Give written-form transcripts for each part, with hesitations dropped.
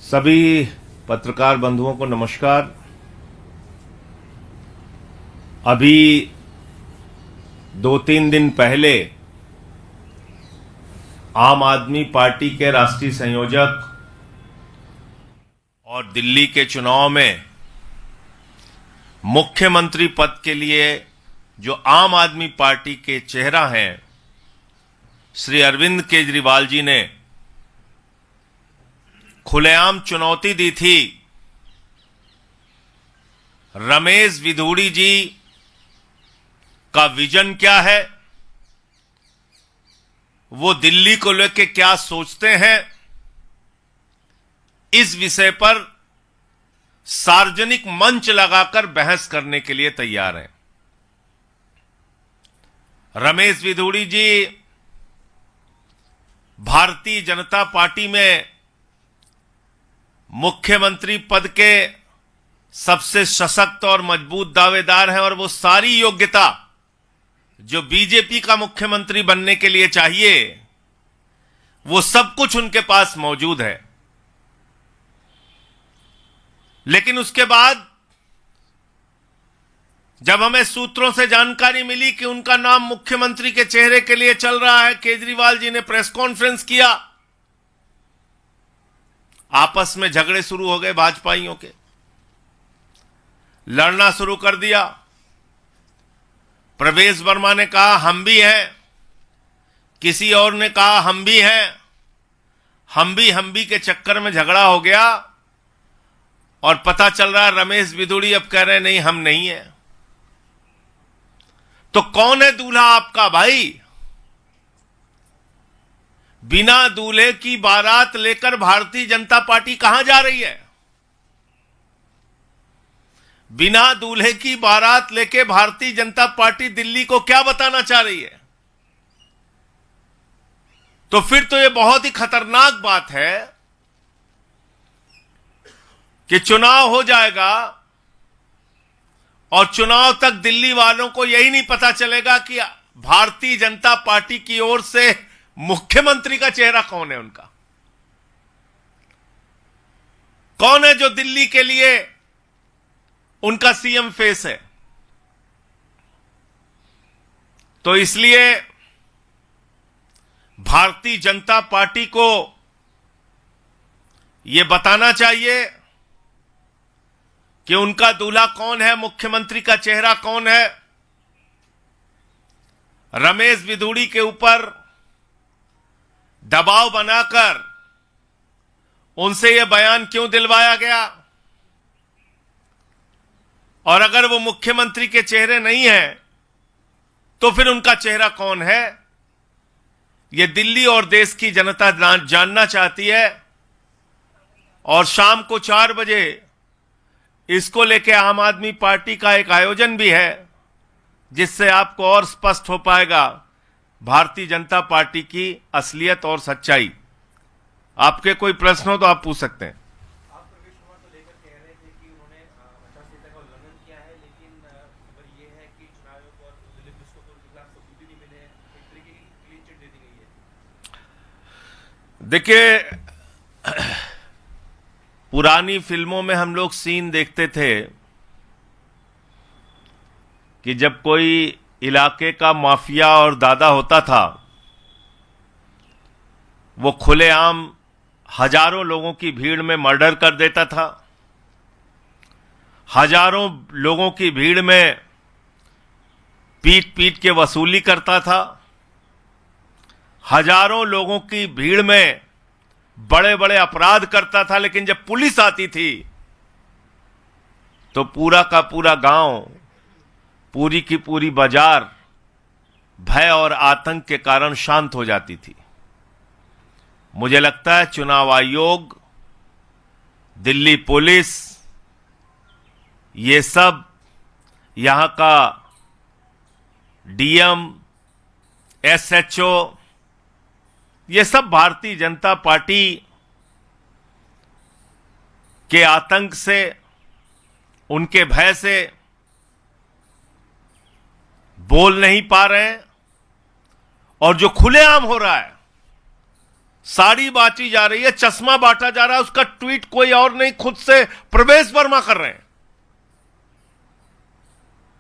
सभी पत्रकार बंधुओं को नमस्कार। अभी 2-3 दिन पहले आम आदमी पार्टी के राष्ट्रीय संयोजक और दिल्ली के चुनाव में मुख्यमंत्री पद के लिए जो आम आदमी पार्टी के चेहरा हैं श्री अरविंद केजरीवाल जी ने खुलेआम चुनौती दी थी। रमेश विधूड़ी जी का विजन क्या है, वो दिल्ली को लेकर क्या सोचते हैं, इस विषय पर सार्वजनिक मंच लगाकर बहस करने के लिए तैयार हैं। रमेश विधूड़ी जी भारतीय जनता पार्टी में मुख्यमंत्री पद के सबसे सशक्त और मजबूत दावेदार हैं और वो सारी योग्यता जो बीजेपी का मुख्यमंत्री बनने के लिए चाहिए वो सब कुछ उनके पास मौजूद है। लेकिन उसके बाद जब हमें सूत्रों से जानकारी मिली कि उनका नाम मुख्यमंत्री के चेहरे के लिए चल रहा है, केजरीवाल जी ने प्रेस कॉन्फ्रेंस किया, आपस में झगड़े शुरू हो गए, भाजपाइयों के लड़ना शुरू कर दिया। प्रवेश वर्मा ने कहा हम भी हैं, किसी और ने कहा हम भी हैं, हम भी के चक्कर में झगड़ा हो गया और पता चल रहा है रमेश विधूड़ी अब कह रहे हैं नहीं हम नहीं है। तो कौन है दूल्हा आपका भाई? बिना दूल्हे की बारात लेकर भारतीय जनता पार्टी कहां जा रही है? बिना दूल्हे की बारात लेकर भारतीय जनता पार्टी दिल्ली को क्या बताना चाह रही है? तो फिर तो यह बहुत ही खतरनाक बात है कि चुनाव हो जाएगा और चुनाव तक दिल्ली वालों को यही नहीं पता चलेगा कि भारतीय जनता पार्टी की ओर से मुख्यमंत्री का चेहरा कौन है, उनका कौन है जो दिल्ली के लिए उनका सीएम फेस है। तो इसलिए भारतीय जनता पार्टी को यह बताना चाहिए कि उनका दूल्हा कौन है, मुख्यमंत्री का चेहरा कौन है। रमेश विधूड़ी के ऊपर दबाव बनाकर उनसे यह बयान क्यों दिलवाया गया, और अगर वो मुख्यमंत्री के चेहरे नहीं है तो फिर उनका चेहरा कौन है, यह दिल्ली और देश की जनता जानना चाहती है। और शाम को 4 बजे इसको लेके आम आदमी पार्टी का एक आयोजन भी है जिससे आपको और स्पष्ट हो पाएगा भारतीय जनता पार्टी की असलियत और सच्चाई। आपके कोई प्रश्न हो तो आप पूछ सकते हैं। आप प्रवेश वर्मा को लेकर कह रहे थे कि उन्होंने आचार संहिता का उल्लंघन किया है, लेकिन खबर यह है कि चुनाव आयोग और दिल्ली पुलिस को उनके खिलाफ सबूत ही नहीं मिले हैं, एक तरीके की क्लीन चिट दे दी गई है। देखिए, पुरानी फिल्मों में हम लोग सीन देखते थे कि जब कोई इलाके का माफिया और दादा होता था वो खुलेआम हजारों लोगों की भीड़ में मर्डर कर देता था, हजारों लोगों की भीड़ में पीट पीट के वसूली करता था, हजारों लोगों की भीड़ में बड़े बड़े अपराध करता था। लेकिन जब पुलिस आती थी तो पूरा का पूरा गांव, पूरी की पूरी बाजार भय और आतंक के कारण शांत हो जाती थी। मुझे लगता है चुनाव आयोग, दिल्ली पुलिस, ये सब यहां का डीएम, एसएचओ, ये सब भारतीय जनता पार्टी के आतंक से, उनके भय से बोल नहीं पा रहे हैं। और जो खुलेआम हो रहा है साड़ी बांटी जा रही है, चश्मा बांटा जा रहा है, उसका ट्वीट कोई और नहीं, खुद से प्रवेश वर्मा कर रहे हैं।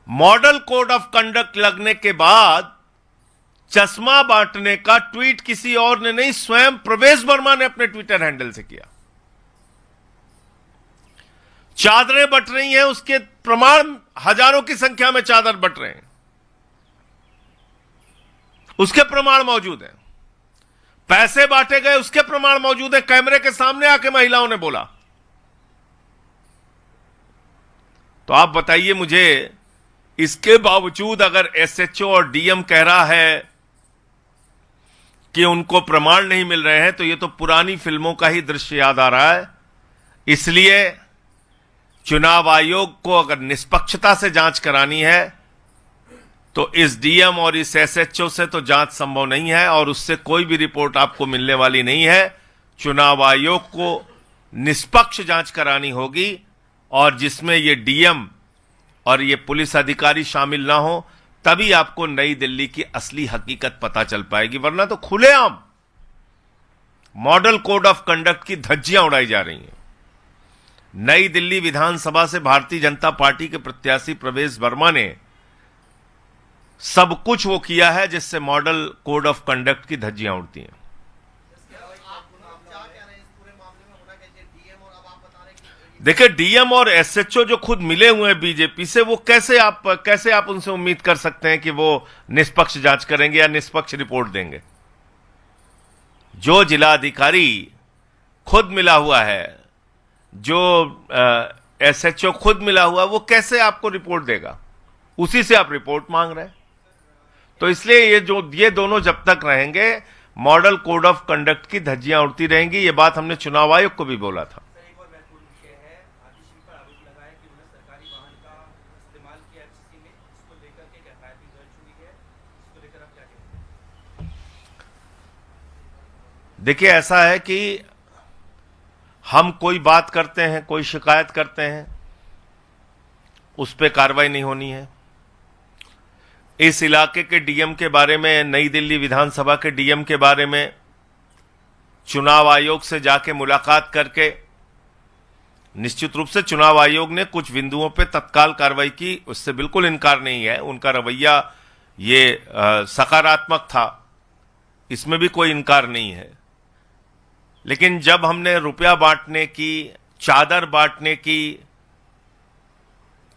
मॉडल कोड ऑफ कंडक्ट लगने के बाद चश्मा बांटने का ट्वीट किसी और ने नहीं, स्वयं प्रवेश वर्मा ने अपने ट्विटर हैंडल से किया। चादरें बंट रही हैं, उसके प्रमाण हजारों की संख्या में चादर बंट रहे हैं, उसके प्रमाण मौजूद हैं। पैसे बांटे गए, उसके प्रमाण मौजूद है, कैमरे के सामने आके महिलाओं ने बोला। तो आप बताइए मुझे, इसके बावजूद अगर एसएचओ और डीएम कह रहा है कि उनको प्रमाण नहीं मिल रहे हैं, तो ये तो पुरानी फिल्मों का ही दृश्य याद आ रहा है। इसलिए चुनाव आयोग को अगर निष्पक्षता से जांच करानी है तो इस डीएम और इस एसएचओ से तो जांच संभव नहीं है, और उससे कोई भी रिपोर्ट आपको मिलने वाली नहीं है। चुनाव आयोग को निष्पक्ष जांच करानी होगी, और जिसमें ये डीएम और ये पुलिस अधिकारी शामिल ना हो, तभी आपको नई दिल्ली की असली हकीकत पता चल पाएगी। वरना तो खुलेआम मॉडल कोड ऑफ कंडक्ट की धज्जियां उड़ाई जा रही हैं। नई दिल्ली विधानसभा से भारतीय जनता पार्टी के प्रत्याशी प्रवेश वर्मा ने सब कुछ वो किया है जिससे मॉडल कोड ऑफ कंडक्ट की धज्जियां उड़ती हैं। देखिए, डीएम और एसएचओ जो खुद मिले हुए हैं बीजेपी से, वो कैसे आप उनसे उम्मीद कर सकते हैं कि वो निष्पक्ष जांच करेंगे या निष्पक्ष रिपोर्ट देंगे? जो जिलाधिकारी खुद मिला हुआ है, जो एसएचओ खुद मिला हुआ है, वो कैसे आपको रिपोर्ट देगा? उसी से आप रिपोर्ट मांग रहे हैं। तो इसलिए ये दोनों जब तक रहेंगे, मॉडल कोड ऑफ कंडक्ट की धज्जियां उड़ती रहेंगी। ये बात हमने चुनाव आयोग को भी बोला था। एक और महत्वपूर्ण विषय है, आतिशी पर आरोप लगा है कि उन्होंने सरकारी वाहन का इस्तेमाल किया एफसीसी में, इसको लेकर के एफआईआर भी दर्ज हुई है, इसको लेकर आप क्या कहते हैं? देखिए, ऐसा है कि हम कोई बात करते हैं, कोई शिकायत करते हैं, उस पर कार्रवाई नहीं होनी है। इस इलाके के डीएम के बारे में, नई दिल्ली विधानसभा के डीएम के बारे में चुनाव आयोग से जाके मुलाकात करके निश्चित रूप से चुनाव आयोग ने कुछ बिंदुओं पे तत्काल कार्रवाई की, उससे बिल्कुल इनकार नहीं है। उनका रवैया ये सकारात्मक था, इसमें भी कोई इनकार नहीं है। लेकिन जब हमने रुपया बांटने की, चादर बांटने की,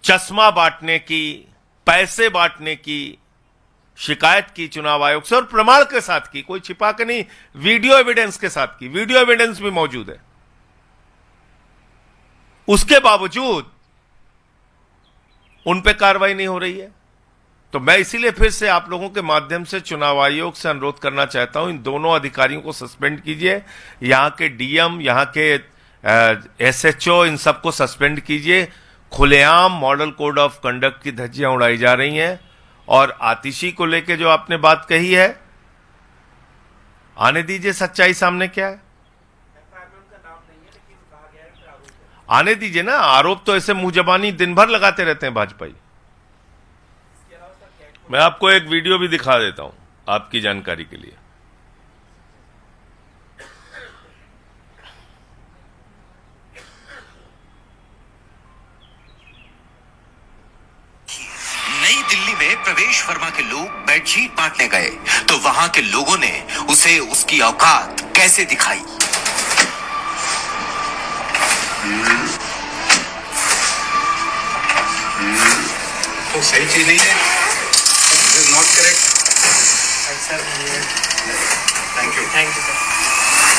चश्मा बांटने की, पैसे बांटने की शिकायत की चुनाव आयोग से, और प्रमाण के साथ की, कोई छिपा के नहीं, वीडियो एविडेंस के साथ की, वीडियो एविडेंस भी मौजूद है, उसके बावजूद उन पे कार्रवाई नहीं हो रही है। तो मैं इसीलिए फिर से आप लोगों के माध्यम से चुनाव आयोग से अनुरोध करना चाहता हूं, इन दोनों अधिकारियों को सस्पेंड कीजिए। यहां के डीएम, यहां के एसएचओ, इन सबको सस्पेंड कीजिए। खुलेआम मॉडल कोड ऑफ कंडक्ट की धज्जियां उड़ाई जा रही हैं। और आतिशी को लेके जो आपने बात कही है, आने दीजिए सच्चाई सामने क्या है। एफआईआर में उनका नाम नहीं है, लेकिन कहा गया है कि आरोप है। आने दीजिए ना, आरोप तो ऐसे मुंह जबानी दिन भर लगाते रहते हैं भाजपाई। इसके अलावा सर कैट मैं आपको एक वीडियो भी दिखा देता हूं आपकी जानकारी के लिए। नई दिल्ली में प्रवेश वर्मा के लोग बेडशीट बांटने गए तो वहां के लोगों ने उसे उसकी औकात कैसे दिखाई। तो सही चीज नहीं है, not correct. Thank you sir.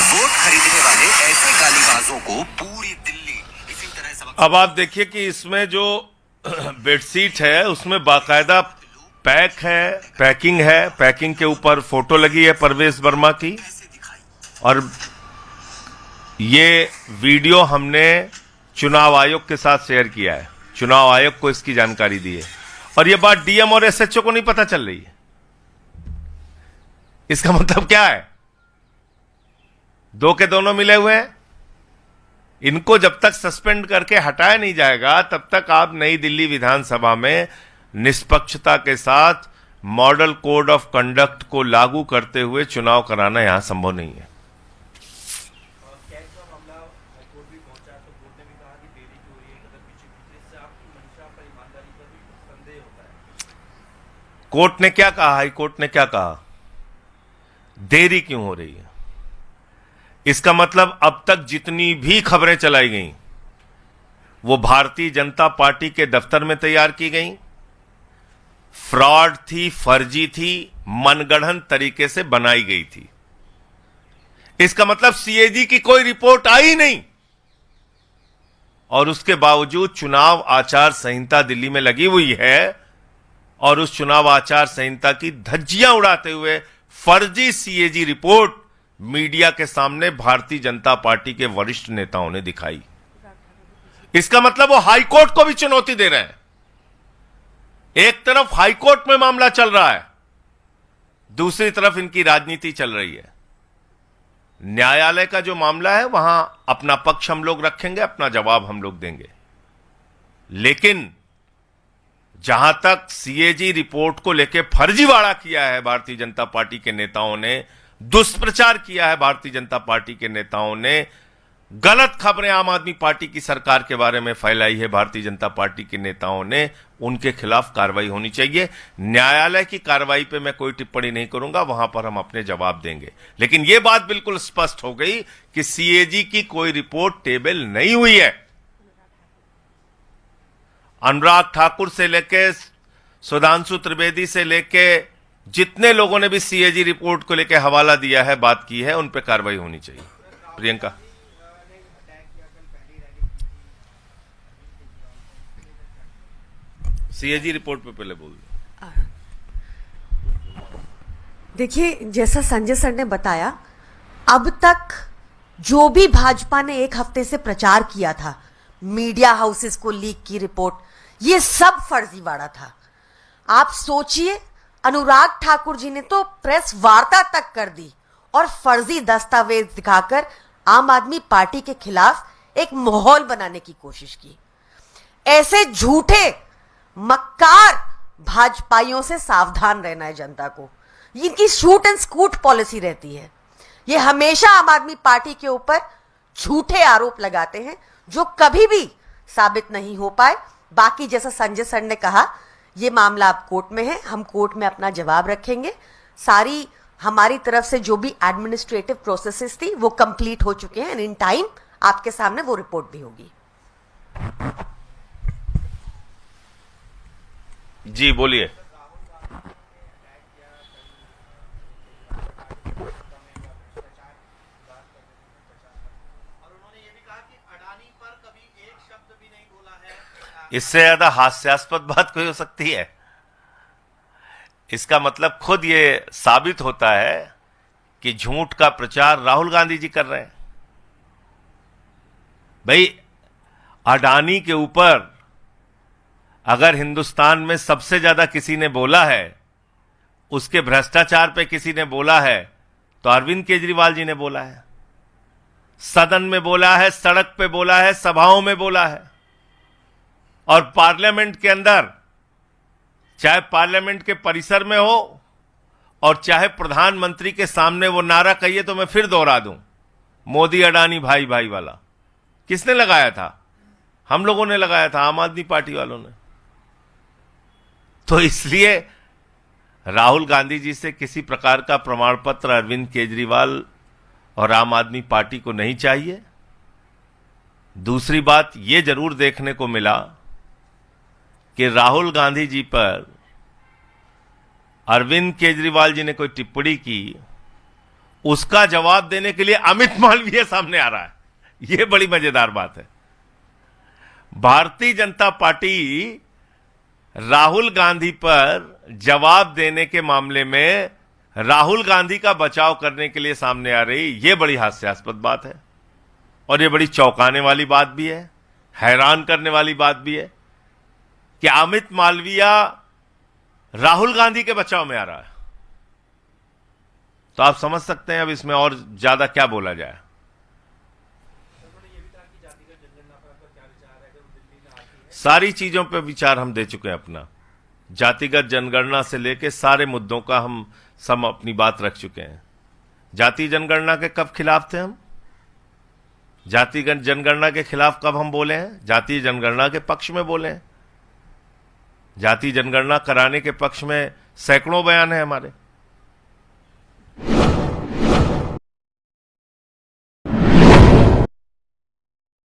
Vote खरीदने वाले ऐसे गालीबाजों को पूरी दिल्ली इसी तरह सबक। अब आप देखिए कि इसमें जो बेडशीट है उसमें बाकायदा पैकिंग है, पैकिंग के ऊपर फोटो लगी है प्रवेश वर्मा की, और ये वीडियो हमने चुनाव आयोग के साथ शेयर किया है, चुनाव आयोग को इसकी जानकारी दी है, और ये बात डीएम और एसएचओ को नहीं पता चल रही है। इसका मतलब क्या है? दो के दोनों मिले हुए हैं। इनको जब तक सस्पेंड करके हटाया नहीं जाएगा, तब तक आप नई दिल्ली विधानसभा में निष्पक्षता के साथ मॉडल कोड ऑफ कंडक्ट को लागू करते हुए चुनाव कराना यहां संभव नहीं है। मामला हाईकोर्ट भी पहुंचा तो कोर्ट ने भी कहा कि देरी क्यों हो रही है, कदम पीछे खींचे, इससे आपकी मंशा पर, ईमानदारी पर भी संदेह होता है। कोर्ट ने क्या कहा, हाई कोर्ट ने क्या कहा, देरी क्यों हो रही है? इसका मतलब अब तक जितनी भी खबरें चलाई गई वो भारतीय जनता पार्टी के दफ्तर में तैयार की गई, फ्रॉड थी, फर्जी थी, मनगढ़ंत तरीके से बनाई गई थी। इसका मतलब सीएजी की कोई रिपोर्ट आई नहीं और उसके बावजूद चुनाव आचार संहिता दिल्ली में लगी हुई है और उस चुनाव आचार संहिता की धज्जियां उड़ाते हुए फर्जी सीएजी रिपोर्ट मीडिया के सामने भारतीय जनता पार्टी के वरिष्ठ नेताओं ने दिखाई। इसका मतलब वो हाईकोर्ट को भी चुनौती दे रहे हैं। एक तरफ हाईकोर्ट में मामला चल रहा है, दूसरी तरफ इनकी राजनीति चल रही है। न्यायालय का जो मामला है वहां अपना पक्ष हम लोग रखेंगे, अपना जवाब हम लोग देंगे, लेकिन जहां तक सीएजी रिपोर्ट को लेकर फर्जीवाड़ा किया है भारतीय जनता पार्टी के नेताओं ने, दुष्प्रचार किया है भारतीय जनता पार्टी के नेताओं ने, गलत खबरें आम आदमी पार्टी की सरकार के बारे में फैलाई है भारतीय जनता पार्टी के नेताओं ने, उनके खिलाफ कार्रवाई होनी चाहिए। न्यायालय की कार्रवाई पे मैं कोई टिप्पणी नहीं करूंगा, वहां पर हम अपने जवाब देंगे। लेकिन यह बात बिल्कुल स्पष्ट हो गई कि सीएजी की कोई रिपोर्ट टेबल नहीं हुई है। अनुराग ठाकुर से लेके सुधांशु त्रिवेदी से लेके जितने लोगों ने भी सीएजी रिपोर्ट को लेकर हवाला दिया है, बात की है, उन पर कार्रवाई होनी चाहिए। प्रियंका, सीएजी रिपोर्ट पे पहले बोल दो। देखिए, जैसा संजय सर ने बताया, अब तक जो भी भाजपा ने एक हफ्ते से प्रचार किया था, मीडिया हाउसेस को लीक की रिपोर्ट, ये सब फर्जीवाड़ा था। आप सोचिए, अनुराग ठाकुर जी ने तो प्रेस वार्ता तक कर दी और फर्जी दस्तावेज दिखाकर आम आदमी पार्टी के खिलाफ एक माहौल बनाने की कोशिश की। ऐसे झूठे मक्कार भाजपाइयों से सावधान रहना है जनता को। इनकी शूट एंड स्कूट पॉलिसी रहती है। ये हमेशा आम आदमी पार्टी के ऊपर झूठे आरोप लगाते हैं जो कभी भी साबित नहीं हो पाए। बाकी जैसा संजय सर ने कहा, ये मामला अब कोर्ट में है, हम कोर्ट में अपना जवाब रखेंगे। सारी हमारी तरफ से जो भी एडमिनिस्ट्रेटिव प्रोसेसेस थी वो कंप्लीट हो चुके हैं। इन टाइम आपके सामने वो रिपोर्ट भी होगी। जी बोलिए। इससे ज्यादा हास्यास्पद बात कोई हो सकती है? इसका मतलब खुद ये साबित होता है कि झूठ का प्रचार राहुल गांधी जी कर रहे हैं। भाई, अडानी के ऊपर अगर हिंदुस्तान में सबसे ज्यादा किसी ने बोला है, उसके भ्रष्टाचार पे किसी ने बोला है, तो अरविंद केजरीवाल जी ने बोला है। सदन में बोला है, सड़क पे बोला है, सभाओं में बोला है, और पार्लियामेंट के अंदर, चाहे पार्लियामेंट के परिसर में हो और चाहे प्रधानमंत्री के सामने वो नारा कहिए तो मैं फिर दोहरा दूं, मोदी अडानी भाई भाई वाला। किसने लगाया था? हम लोगों ने लगाया था, आम आदमी पार्टी वालों ने। तो इसलिए राहुल गांधी जी से किसी प्रकार का प्रमाण पत्र अरविंद केजरीवाल और आम आदमी पार्टी को नहीं चाहिए। दूसरी बात यह जरूर देखने को मिला कि राहुल गांधी जी पर अरविंद केजरीवाल जी ने कोई टिप्पणी की, उसका जवाब देने के लिए अमित मालवीय सामने आ रहा है। यह बड़ी मजेदार बात है। भारतीय जनता पार्टी राहुल गांधी पर जवाब देने के मामले में राहुल गांधी का बचाव करने के लिए सामने आ रही, यह बड़ी हास्यास्पद बात है और यह बड़ी चौंकाने वाली बात भी है, हैरान करने वाली बात भी है कि अमित मालवीय राहुल गांधी के बचाव में आ रहा है। तो आप समझ सकते हैं अब इसमें और ज्यादा क्या बोला जाए। सारी चीजों पे विचार हम दे चुके हैं अपना। जातिगत जनगणना से लेके सारे मुद्दों का हम सब अपनी बात रख चुके हैं। जाति जनगणना के कब खिलाफ थे हम? जातिगत जनगणना के खिलाफ कब हम बोले हैं? जातीय जनगणना के पक्ष में बोले हैं। जातीय जनगणना कराने के पक्ष में सैकड़ों बयान है हमारे।